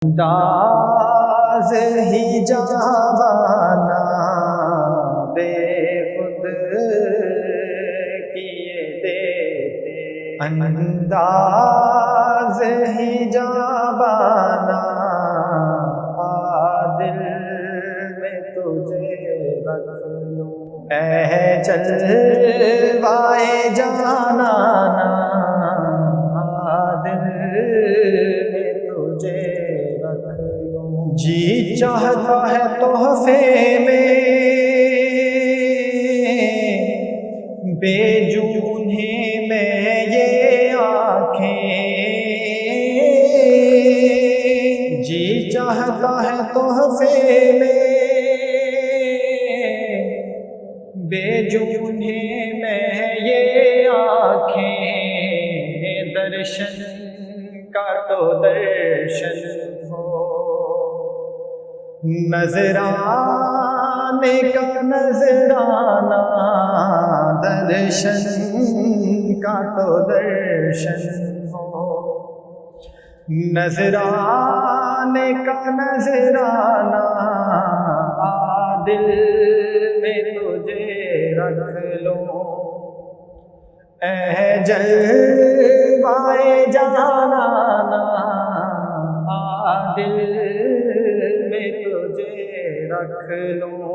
अंदाज़ ही जावाना बेखुद किए देते, अंदाज़ ही जावाना दिल में तुझे रख लूं, जलवाए जाना दिल में तुझे रख लूं। जी चाहता है तोहफे में बेजूने में ये आँखें, जी चाहता है तोहफे में बेजूने में ये आँखें, दर्शन का तो दर्शन हो, नजराने का नजराना, दर्शन का तो दर्शन हो, नजराने का नजराना दिल में तुझे रख लो, जलवाए जाना दिल में तुझे रख लो।